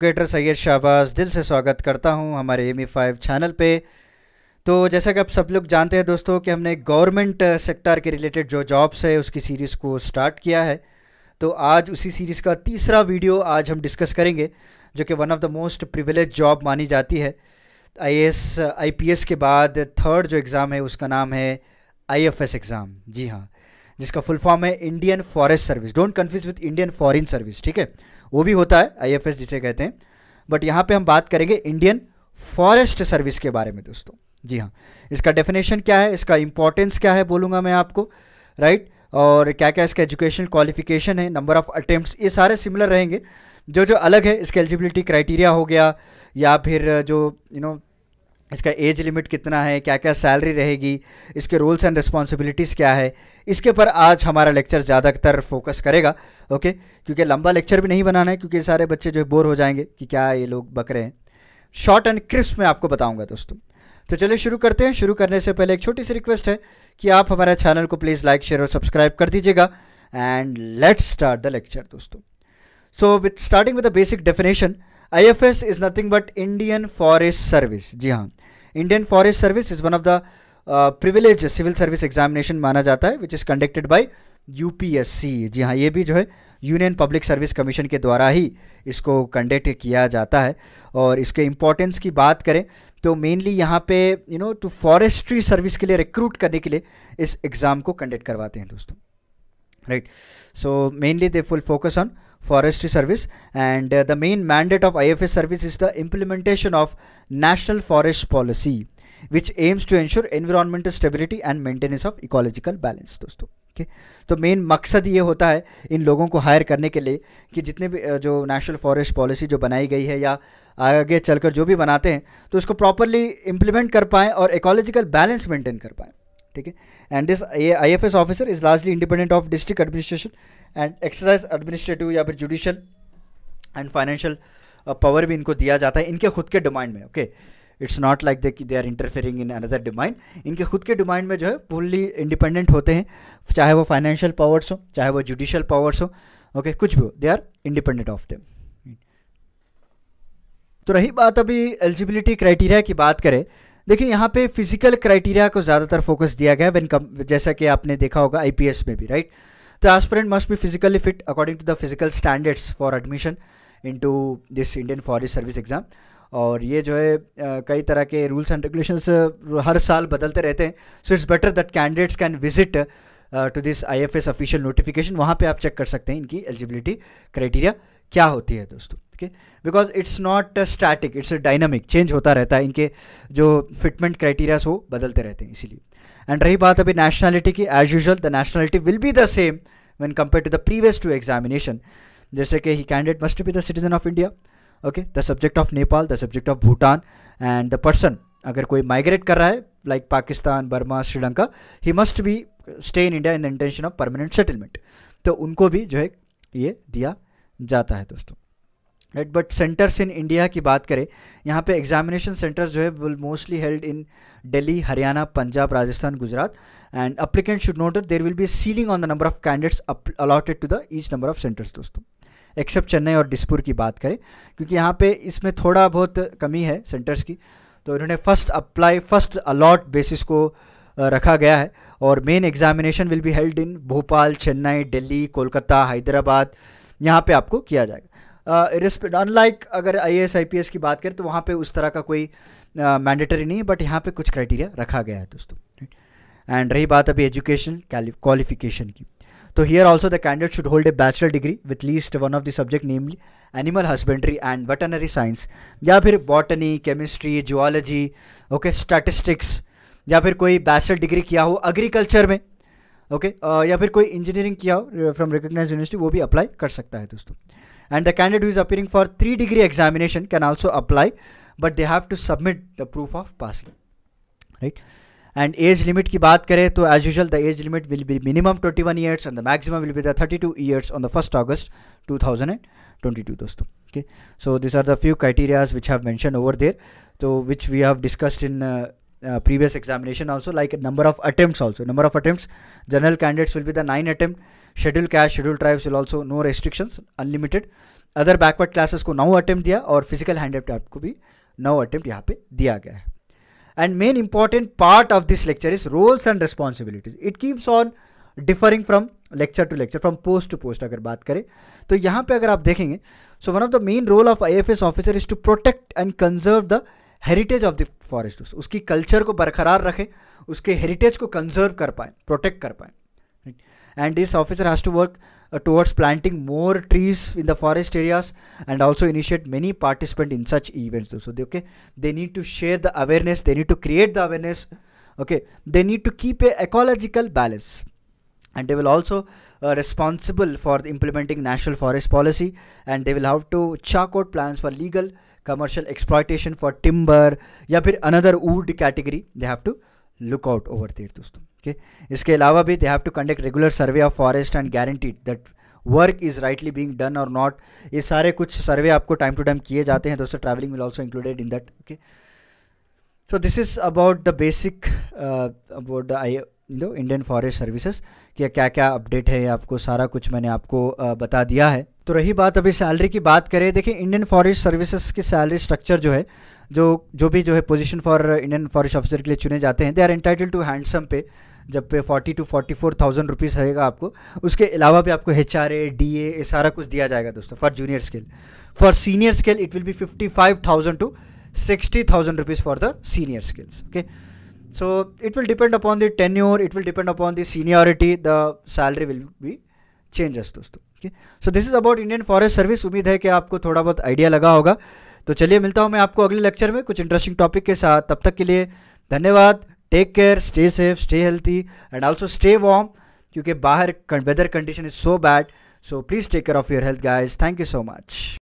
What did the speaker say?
Cricketer Syed Shahbaz दिल से स्वागत करता हूं हमारे एमी 5 चैनल पे। तो जैसा कि आप सब लोग जानते हैं दोस्तों कि हमने गवर्नमेंट सेक्टर के रिलेटेड जो जॉब्स है उसकी सीरीज़ को स्टार्ट किया है। तो आज उसी सीरीज़ का तीसरा वीडियो आज हम डिस्कस करेंगे, जो कि one of the most privilege job मानी जाती है। आईएएस आईपीएस के बाद थर्ड जो एग्ज़ाम है उसका नाम है आईएफएस एग्ज़ाम। जी हाँ, जिसका फुल फॉर्म है Indian forest service. Don't confuse with Indian foreign service, ठीक है, वो भी होता है आईएफएस जिसे कहते हैं, बट यहाँ पे हम बात करेंगे इंडियन फॉरेस्ट सर्विस के बारे में दोस्तों। जी हाँ, इसका डेफिनेशन क्या है, इसका इंपॉर्टेंस क्या है बोलूँगा मैं आपको, राइट। और क्या क्या इसका एजुकेशन क्वालिफिकेशन है, नंबर ऑफ अटेम्प्ट्स, ये सारे सिमिलर रहेंगे। जो जो अलग है इसका एलिजिबिलिटी क्राइटेरिया हो गया, या फिर जो इसका एज लिमिट कितना है, क्या क्या सैलरी रहेगी, इसके रोल्स एंड रिस्पॉन्सिबिलिटीज़ क्या है, इसके पर आज हमारा लेक्चर ज़्यादातर फोकस करेगा। ओके, क्योंकि लंबा लेक्चर भी नहीं बनाना है, क्योंकि सारे बच्चे जो है बोर हो जाएंगे कि क्या ये लोग बक रहे हैं। शॉर्ट एंड क्रिस्प में आपको बताऊंगा दोस्तों। तो चलिए शुरू करते हैं। शुरू करने से पहले एक छोटी सी रिक्वेस्ट है कि आप हमारे चैनल को प्लीज़ लाइक शेयर और सब्सक्राइब कर दीजिएगा। And let's start the lecture दोस्तों। So with starting with the basic definition, IFS is nothing but Indian forest Service. जी हाँ, Indian forest Service is one of the privilege civil service examination माना जाता है, which is conducted by UPSC. जी हाँ, ये भी जो है यूनियन पब्लिक सर्विस कमीशन के द्वारा ही इसको कंडक्ट किया जाता है। और इसके इम्पोर्टेंस की बात करें तो मेनली यहाँ पे टू फॉरेस्ट्री सर्विस के लिए रिक्रूट करने के लिए इस एग्ज़ाम को कंडक्ट करवाते हैं दोस्तों, right. So mainly they full focus on forestry service, and the main mandate of IFS service is the implementation of national forest policy which aims to ensure environmental stability and maintenance of ecological balance दोस्तों। okay? तो main मकसद ये होता है इन लोगों को higher करने के लिए कि जितने भी जो नेशनल फॉरेस्ट पॉलिसी जो बनाई गई है या आगे चलकर जो भी बनाते हैं तो उसको प्रॉपरली इम्प्लीमेंट कर पाएँ और इकोलॉजिकल बैलेंस मेंटेन कर पाएँ, ठीक है। And this IFS officer is largely independent of district administration and exercise administrative या फिर जुडिशियल एंड फाइनेंशियल पावर भी इनको दिया जाता है इनके खुद के डोमाइन में। Okay, it's not like they are interfering in another domain. इनके खुद के डोमाइन में जो है फुल्ली इंडिपेंडेंट होते हैं, चाहे वो फाइनेंशियल पावर्स हो चाहे वो जुडिशियल पावर्स हो, ओके, कुछ भी हो, they are independent of them. तो रही बात अभी एलिजिबिलिटी क्राइटेरिया की बात करें, देखिए यहाँ पे फिजिकल क्राइटेरिया को ज़्यादातर फोकस दिया गया है जैसा कि आपने देखा होगा आईपीएस में भी, राइट। तो aspirant must be physically fit according to the physical standards for admission into this Indian forest service exam. और ये जो है कई तरह के रूल्स एंड रेगुलेशंस हर साल बदलते रहते हैं। So it's better that candidates can visit to this IFS official notification. वहाँ पे आप चेक कर सकते हैं इनकी एलिजिबिलिटी क्राइटेरिया क्या होती है दोस्तों, okay. Because it's not static, it's dynamic, change होता रहता है, इनके जो फिटमेंट क्राइटेरियाज वो बदलते रहते हैं इसीलिए। एंड रही बात अभी नेशनलिटी की, as usual the nationality will be the same when compare to the previous two examination. जैसे कि he candidate must be the citizen of India, okay, the subject of Nepal, the subject of Bhutan, and the person अगर कोई migrate कर रहा है like Pakistan, Burma, Sri Lanka, he must be stay in India in the intention of permanent settlement. तो उनको भी जो है ये दिया जाता है दोस्तों, right. But centres in India की बात करें, यहाँ पे एग्जामिनेशन सेंटर्स जो है will mostly held in Delhi, Haryana, Punjab, Rajasthan, Gujarat. And applicant should note there will be ceiling on the number of candidates allotted to the each number of centres दोस्तों, except Chennai और डिस्पुर की बात करें, क्योंकि यहाँ पे इसमें थोड़ा बहुत कमी है सेंटर्स की। तो इन्होंने first apply first allot basis को रखा गया है। और main examination will be held in Bhopal, Chennai, Delhi, Kolkata, Hyderabad, यहाँ पे आपको किया जाएगा। अनलाइक अगर आईएएस आईपीएस की बात करें तो वहाँ पे उस तरह का कोई मैंडेटरी नहीं है, बट यहाँ पे कुछ क्राइटेरिया रखा गया है दोस्तों। एंड रही बात अभी एजुकेशन क्वालिफिकेशन की, तो here also the candidate should hold a bachelor degree with least one of the subject, namely animal husbandry and veterinary science, या फिर botany, chemistry, zoology, okay, statistics, या फिर कोई बैचलर डिग्री किया हो एग्रीकल्चर में, ओके, या फिर कोई इंजीनियरिंग किया हो फ्रॉम रिकॉग्नाइज्ड यूनिवर्सिटी, वो भी अप्लाई कर सकता है दोस्तों। And the candidate who is appearing for 3 degree examination can also apply, but they have to submit the proof of passing, right. And age limit की बात करें तो as usual the age limit will be minimum 21 years and the maximum will be the 32 years on the 1st August 2022 दोस्तों, okay. So this are the few criterias which have mention over there, तो which we have discussed in previous examination also, like number of attempts also. Number of attempts, general candidates will be the 9 attempt, scheduled caste, scheduled tribes will also no restrictions, unlimited. Other backward classes को 9 attempt दिया और physical handicraft को भी 9 attempt यहाँ पे दिया गया है. And main important part of this lecture is roles and responsibilities. It keeps on differing from lecture to lecture, from post to post. अगर बात करें तो यहाँ पे अगर आप देखेंगे, so one of the main role of IAFS officer is to protect and conserve the heritage of the forest. उसकी कल्चर को बरकरार रखें, उसके हेरिटेज को कंजर्व कर पाए, प्रोटेक्ट कर पाए. And this officer has to work towards planting more trees in the forest areas and also initiate many participants in such events. So they need to share the awareness, they need to create the awareness, okay, they need to keep a ecological balance, and they will also responsible for implementing national forest policy, and they will have to chalk out plans for legal commercial exploitation for timber या फिर another wood category they have to look out over there दोस्तों. Okay. इसके अलावा भी they have to conduct regular survey of forest and guaranteed that work is rightly being done और not. ये सारे कुछ सर्वे आपको टाइम टू टाइम किए जाते हैं दोस्तों. Travelling will also included in that. Okay, so this is about the basic about the Indian forest services कि क्या क्या अपडेट है, आपको सारा कुछ मैंने आपको बता दिया है. तो रही बात अभी सैलरी की बात करें, देखिए इंडियन फॉरेस्ट सर्विसेज की सैलरी स्ट्रक्चर जो है, जो भी position for Indian forest officer के लिए चुने जाते हैं, they are entitle to handsome pay. जब पे 40 to 44,000 रुपीज़ रहेगा आपको. उसके अलावा भी आपको HRA DA ये सारा कुछ दिया जाएगा दोस्तों for junior scale. For senior scale it will be 55,000 to 60,000 rupees for the senior scales. Okay, so it will depend upon the tenure, it will depend upon the seniority, the salary will be changes दोस्तों. Okay, so this is about Indian forest Service. उम्मीद है कि आपको थोड़ा बहुत idea लगा होगा. तो चलिए मिलता हूँ मैं आपको अगले लेक्चर में कुछ इंटरेस्टिंग टॉपिक के साथ. तब तक के लिए धन्यवाद. Take care, stay safe, stay healthy and also stay warm, क्योंकि बाहर weather condition is so bad. So please take care of your health guys. Thank you so much.